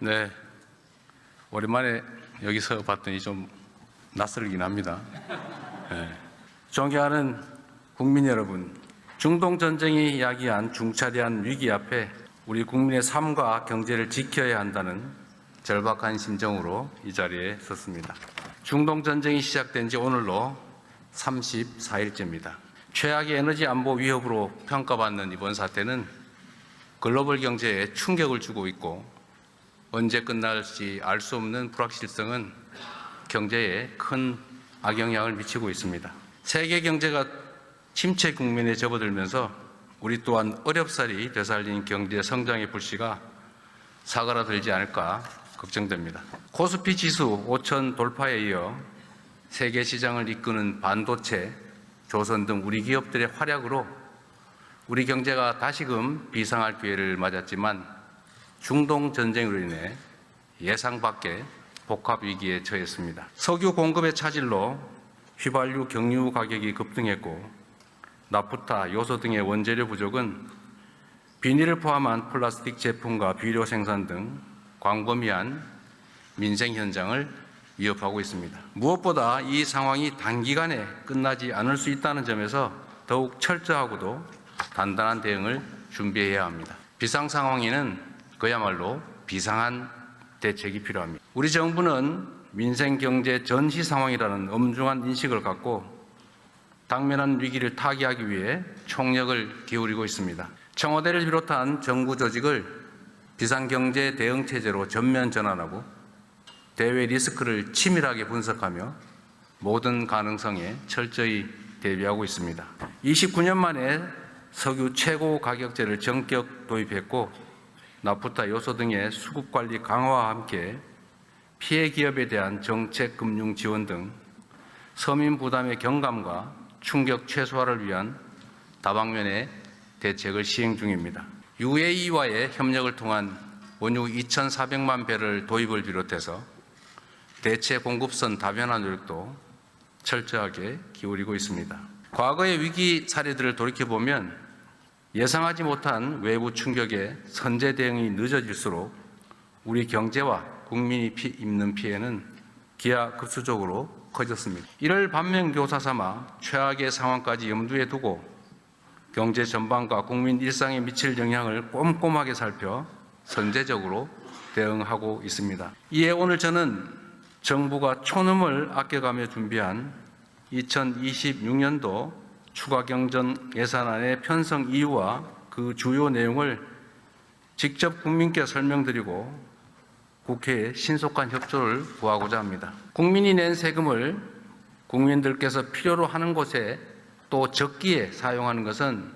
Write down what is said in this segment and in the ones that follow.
네, 오랜만에 여기서 봤더니 좀 낯설긴 합니다. 네. 존경하는 국민 여러분, 중동 전쟁이 야기한 중차대한 위기 앞에 우리 국민의 삶과 경제를 지켜야 한다는 절박한 심정으로 이 자리에 섰습니다. 중동 전쟁이 시작된 지 오늘로 34일째입니다. 최악의 에너지 안보 위협으로 평가받는 이번 사태는 글로벌 경제에 충격을 주고 있고 언제 끝날지 알 수 없는 불확실성은 경제에 큰 악영향을 미치고 있습니다. 세계 경제가 침체 국면에 접어들면서 우리 또한 어렵사리 되살린 경제 성장의 불씨가 사그라들지 않을까 걱정됩니다. 코스피 지수 5천 돌파에 이어 세계 시장을 이끄는 반도체, 조선 등 우리 기업들의 활약으로 우리 경제가 다시금 비상할 기회를 맞았지만 중동 전쟁으로 인해 예상 밖의 복합 위기에 처했습니다. 석유 공급의 차질로 휘발유, 경유 가격이 급등했고 나프타, 요소 등의 원재료 부족은 비닐을 포함한 플라스틱 제품과 비료 생산 등 광범위한 민생 현장을 위협하고 있습니다. 무엇보다 이 상황이 단기간에 끝나지 않을 수 있다는 점에서 더욱 철저하고도 단단한 대응을 준비해야 합니다. 비상 상황에는 그야말로 비상한 대책이 필요합니다. 우리 정부는 민생 경제 전시 상황이라는 엄중한 인식을 갖고 당면한 위기를 타개하기 위해 총력을 기울이고 있습니다. 청와대를 비롯한 정부 조직을 비상경제 대응체제로 전면 전환하고 대외 리스크를 치밀하게 분석하며 모든 가능성에 철저히 대비하고 있습니다. 29년 만에 석유 최고 가격제를 전격 도입했고 나프타, 요소 등의 수급 관리 강화와 함께 피해 기업에 대한 정책 금융 지원 등 서민 부담의 경감과 충격 최소화를 위한 다방면의 대책을 시행 중입니다. UAE와의 협력을 통한 원유 2,400만 배럴 도입을 비롯해서 대체 공급선 다변화 노력도 철저하게 기울이고 있습니다. 과거의 위기 사례들을 돌이켜보면 예상하지 못한 외부 충격에 선제 대응이 늦어질수록 우리 경제와 국민이 입는 피해는 기하급수적으로 커졌습니다. 이를 반면교사 삼아 최악의 상황까지 염두에 두고 경제 전반과 국민 일상에 미칠 영향을 꼼꼼하게 살펴 선제적으로 대응하고 있습니다. 이에 오늘 저는 정부가 촌음을 아껴가며 준비한 2026년도 추가경정 예산안의 편성 이유와 그 주요 내용을 직접 국민께 설명드리고 국회에 신속한 협조를 구하고자 합니다. 국민이 낸 세금을 국민들께서 필요로 하는 곳에 또 적기에 사용하는 것은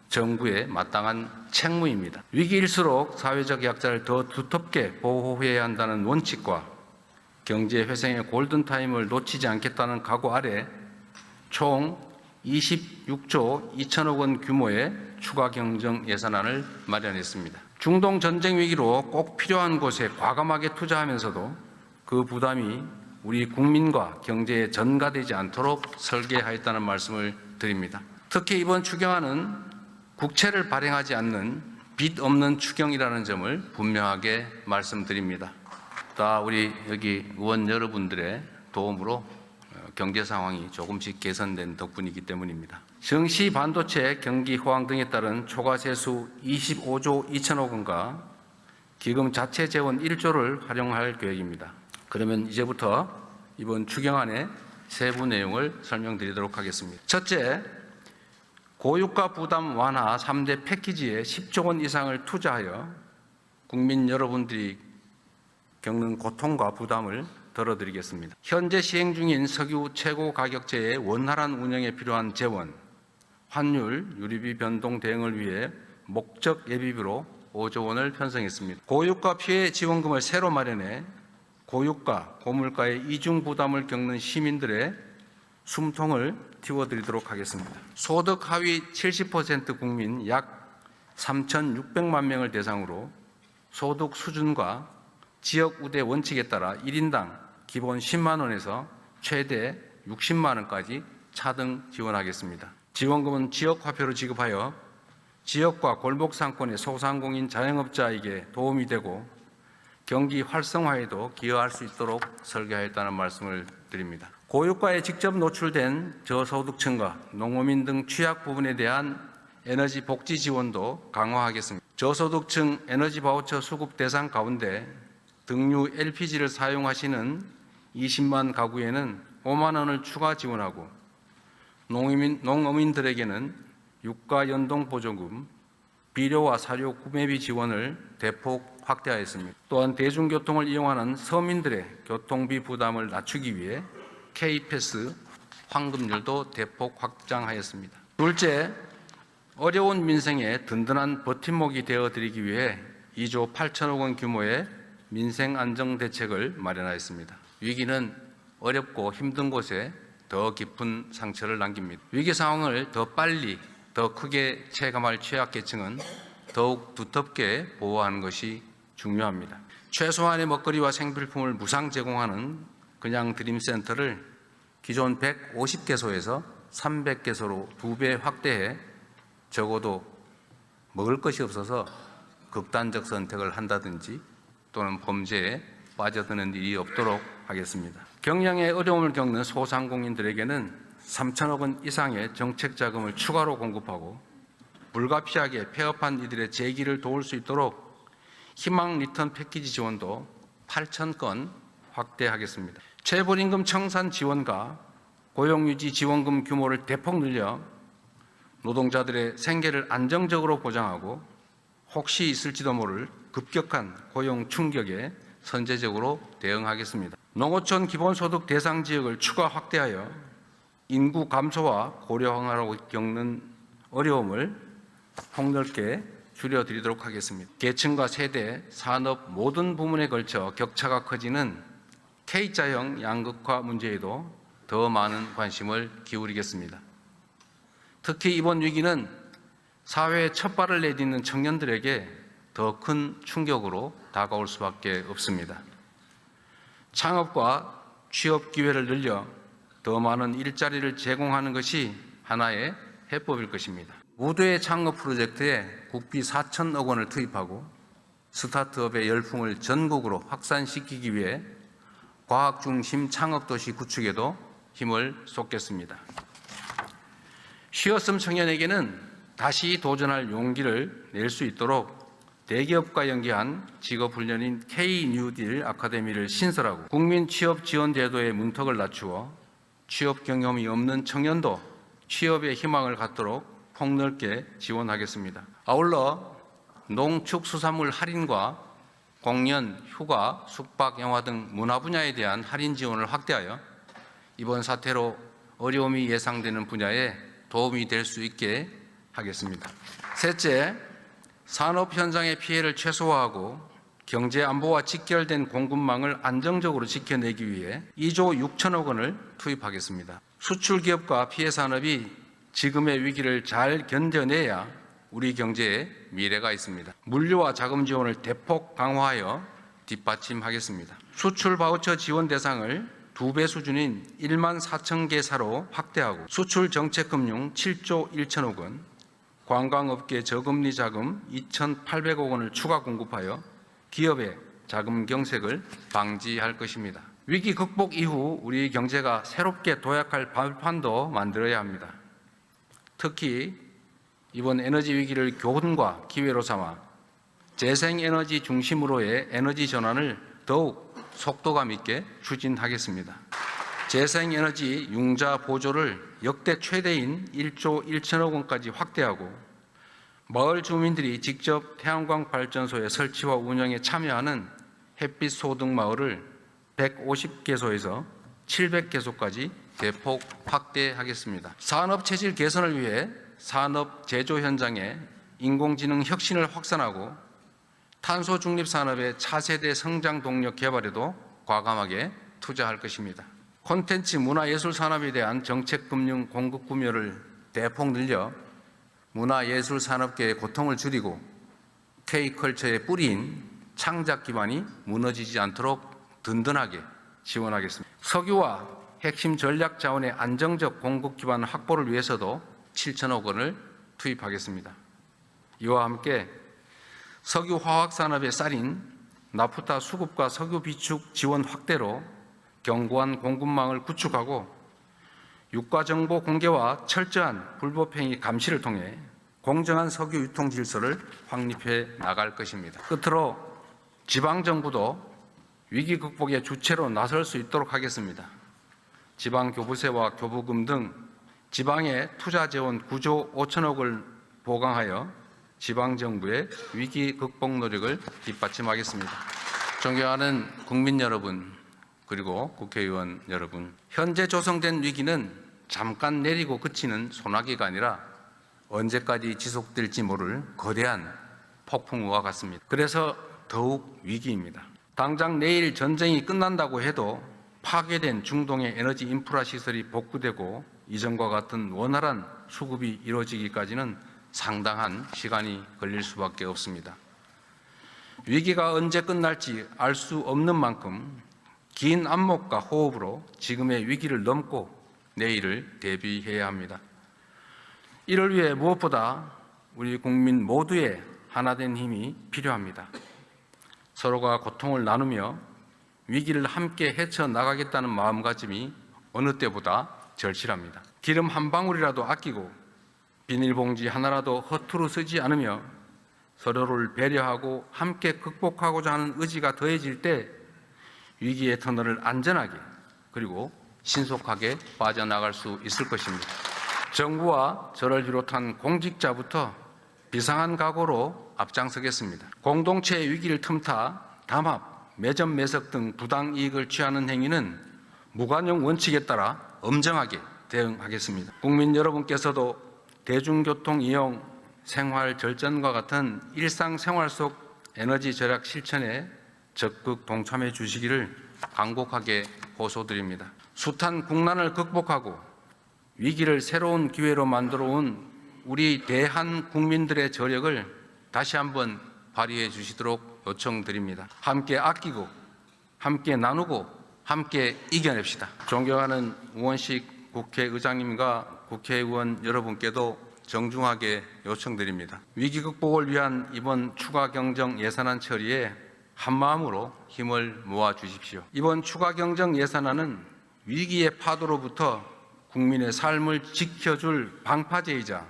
정부의 마땅한 책무입니다. 위기일수록 사회적 약자를 더 두텁게 보호해야 한다는 원칙과 경제 회생의 골든타임을 놓치지 않겠다는 각오 아래 총 26조 2천억 원 규모의 추가 경정 예산안을 마련했습니다. 중동 전쟁 위기로 꼭 필요한 곳에 과감하게 투자하면서도 그 부담이 우리 국민과 경제에 전가되지 않도록 설계하였다는 말씀을 드립니다. 특히 이번 추경안은 국채를 발행하지 않는 빚 없는 추경이라는 점을 분명하게 말씀드립니다. 다 우리 여기 의원 여러분들의 도움으로 경제 상황이 조금씩 개선된 덕분이기 때문입니다. 정시 반도체 경기 호황 등에 따른 초과 세수 25조 2천억 원과 기금 자체 재원 1조를 활용할 계획입니다. 그러면 이제부터 이번 추경안의 세부 내용을 설명드리도록 하겠습니다. 첫째, 고유가 부담 완화 3대 패키지에 10조 원 이상을 투자하여 국민 여러분들이 겪는 고통과 부담을 덜어드리겠습니다. 현재 시행 중인 석유 최고 가격제의 원활한 운영에 필요한 재원, 환율, 유류비 변동 대응을 위해 목적 예비비로 5조 원을 편성했습니다. 고유가 피해 지원금을 새로 마련해 고유가, 고물가의 이중 부담을 겪는 시민들의 숨통을 틔워드리도록 하겠습니다. 소득 하위 70% 국민 약 3,600만 명을 대상으로 소득 수준과 지역 우대 원칙에 따라 1인당 기본 10만 원에서 최대 60만 원까지 차등 지원하겠습니다. 지원금은 지역화표로 지급하여 지역과 골목 상권의 소상공인 자영업자에게 도움이 되고 경기 활성화에도 기여할 수 있도록 설계하였다는 말씀을 드립니다. 고유가에 직접 노출된 저소득층과 농어민 등 취약 부분에 대한 에너지 복지 지원도 강화하겠습니다. 저소득층 에너지 바우처 수급 대상 가운데 등유 LPG를 사용하시는 20만 가구에는 5만 원을 추가 지원하고 농어민들에게는 유가 연동 보조금, 비료와 사료 구매비 지원을 대폭 확대하였습니다. 또한 대중교통을 이용하는 서민들의 교통비 부담을 낮추기 위해 K패스 환급률도 대폭 확장하였습니다. 둘째, 어려운 민생에 든든한 버팀목이 되어드리기 위해 2조 8천억 원 규모의 민생안정대책을 마련하였습니다. 위기는 어렵고 힘든 곳에 더 깊은 상처를 남깁니다. 위기 상황을 더 빨리, 더 크게 체감할 취약계층은 더욱 두텁게 보호하는 것이 중요합니다. 최소한의 먹거리와 생필품을 무상 제공하는 그냥 드림센터를 기존 150개소에서 300개소로 2배 확대해 적어도 먹을 것이 없어서 극단적 선택을 한다든지 또는 범죄에 빠져드는 일이 없도록 하겠습니다. 경영에 어려움을 겪는 소상공인들에게는 3천억 원 이상의 정책 자금을 추가로 공급하고 불가피하게 폐업한 이들의 재기를 도울 수 있도록 희망 리턴 패키지 지원도 8천 건 확대하겠습니다. 체불임금 청산 지원과 고용유지 지원금 규모를 대폭 늘려 노동자들의 생계를 안정적으로 보장하고 혹시 있을지도 모를 급격한 고용 충격에 선제적으로 대응하겠습니다. 농어촌 기본소득 대상 지역을 추가 확대하여 인구 감소와 고령화로 겪는 어려움을 폭넓게 줄여드리도록 하겠습니다. 계층과 세대, 산업 모든 부문에 걸쳐 격차가 커지는 K자형 양극화 문제에도 더 많은 관심을 기울이겠습니다. 특히 이번 위기는 사회에 첫 발을 내딛는 청년들에게 더 큰 충격으로 다가올 수밖에 없습니다. 창업과 취업 기회를 늘려 더 많은 일자리를 제공하는 것이 하나의 해법일 것입니다. 무도의 창업 프로젝트에 국비 4천억 원을 투입하고 스타트업의 열풍을 전국으로 확산시키기 위해 과학 중심 창업도시 구축에도 힘을 쏟겠습니다. 쉬었음 청년에게는 다시 도전할 용기를 낼 수 있도록 대기업과 연계한 직업훈련인 K-뉴딜 아카데미를 신설하고 국민 취업 지원 제도의 문턱을 낮추어 취업 경험이 없는 청년도 취업의 희망을 갖도록 폭넓게 지원하겠습니다. 아울러 농축수산물 할인과 공연, 휴가, 숙박, 영화 등 문화 분야에 대한 할인 지원을 확대하여 이번 사태로 어려움이 예상되는 분야에 도움이 될 수 있게 하겠습니다. 셋째, 산업 현장의 피해를 최소화하고 경제 안보와 직결된 공급망을 안정적으로 지켜내기 위해 2조 6천억 원을 투입하겠습니다. 수출 기업과 피해 산업이 지금의 위기를 잘 견뎌내야 우리 경제에 미래가 있습니다. 물류와 자금 지원을 대폭 강화하여 뒷받침하겠습니다. 수출 바우처 지원 대상을 2배 수준인 1만 4천 개사로 확대하고 수출 정책금융 7조 1천억 원, 관광업계 저금리 자금 2,800억 원을 추가 공급하여 기업의 자금 경색을 방지할 것입니다. 위기 극복 이후 우리 경제가 새롭게 도약할 발판도 만들어야 합니다. 특히 이번 에너지 위기를 교훈과 기회로 삼아 재생에너지 중심으로의 에너지 전환을 더욱 속도감 있게 추진하겠습니다. 재생에너지 융자 보조를 역대 최대인 1조 1천억 원까지 확대하고 마을 주민들이 직접 태양광 발전소의 설치와 운영에 참여하는 햇빛 소득 마을을 150개소에서 700개소까지 대폭 확대하겠습니다. 산업 체질 개선을 위해 산업 제조 현장에 인공지능 혁신을 확산하고 탄소 중립 산업의 차세대 성장 동력 개발에도 과감하게 투자할 것입니다. 콘텐츠 문화예술 산업에 대한 정책 금융 공급 구매를 대폭 늘려 문화예술 산업계의 고통을 줄이고 K컬처의 뿌리인 창작 기반이 무너지지 않도록 든든하게 지원하겠습니다. 석유와 핵심 전략 자원의 안정적 공급 기반 확보를 위해서도 7천억 원을 투입하겠습니다. 이와 함께 석유 화학 산업의 쌀인 나프타 수급과 석유 비축 지원 확대로 견고한 공급망을 구축하고 유가 정보 공개와 철저한 불법행위 감시를 통해 공정한 석유 유통 질서를 확립해 나갈 것입니다. 끝으로 지방정부도 위기 극복의 주체로 나설 수 있도록 하겠습니다. 지방교부세와 교부금 등 지방의 투자 재원 9조 5천억을 보강하여 지방정부의 위기 극복 노력을 뒷받침하겠습니다. 존경하는 국민 여러분, 그리고 국회의원 여러분, 현재 조성된 위기는 잠깐 내리고 그치는 소나기가 아니라 언제까지 지속될지 모를 거대한 폭풍우와 같습니다. 그래서 더욱 위기입니다. 당장 내일 전쟁이 끝난다고 해도 파괴된 중동의 에너지 인프라 시설이 복구되고 이전과 같은 원활한 수급이 이루어지기까지는 상당한 시간이 걸릴 수밖에 없습니다. 위기가 언제 끝날지 알 수 없는 만큼 긴 안목과 호흡으로 지금의 위기를 넘고 내일을 대비해야 합니다. 이를 위해 무엇보다 우리 국민 모두의 하나된 힘이 필요합니다. 서로가 고통을 나누며 위기를 함께 헤쳐나가겠다는 마음가짐이 어느 때보다 절실합니다. 기름 한 방울이라도 아끼고 비닐봉지 하나라도 허투루 쓰지 않으며 서로를 배려하고 함께 극복하고자 하는 의지가 더해질 때 위기의 터널을 안전하게 그리고 신속하게 빠져나갈 수 있을 것입니다. 정부와 저를 비롯한 공직자부터 비상한 각오로 앞장서겠습니다. 공동체의 위기를 틈타 담합, 매점 매석 등 부당이익을 취하는 행위는 무관용 원칙에 따라 엄정하게 대응하겠습니다. 국민 여러분께서도 대중교통 이용, 생활 절전과 같은 일상생활 속 에너지 절약 실천에 적극 동참해 주시기를 간곡하게 호소드립니다. 숱한 국난을 극복하고 위기를 새로운 기회로 만들어 온 우리 대한 국민들의 저력을 다시 한번 발휘해 주시도록 요청드립니다. 함께 아끼고 함께 나누고 함께 이겨냅시다. 존경하는 우원식 국회의장님과 국회의원 여러분께도 정중하게 요청드립니다. 위기 극복을 위한 이번 추가 경정 예산안 처리에 한마음으로 힘을 모아 주십시오. 이번 추가 경정 예산안은 위기의 파도로부터 국민의 삶을 지켜줄 방파제이자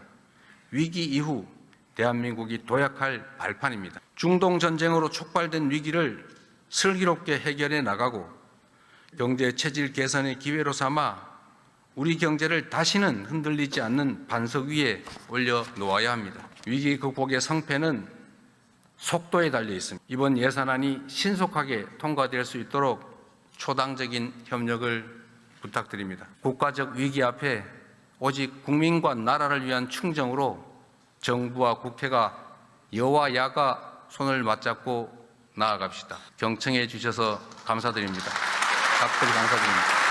위기 이후 대한민국이 도약할 발판입니다. 중동 전쟁으로 촉발된 위기를 슬기롭게 해결해 나가고 경제 체질 개선의 기회로 삼아 우리 경제를 다시는 흔들리지 않는 반석 위에 올려놓아야 합니다. 위기 극복의 성패는 속도에 달려 있습니다. 이번 예산안이 신속하게 통과될 수 있도록 초당적인 협력을 부탁드립니다. 국가적 위기 앞에 오직 국민과 나라를 위한 충정으로 정부와 국회가 여와 야가 손을 맞잡고 나아갑시다. 경청해 주셔서 감사드립니다. 각별히 감사드립니다.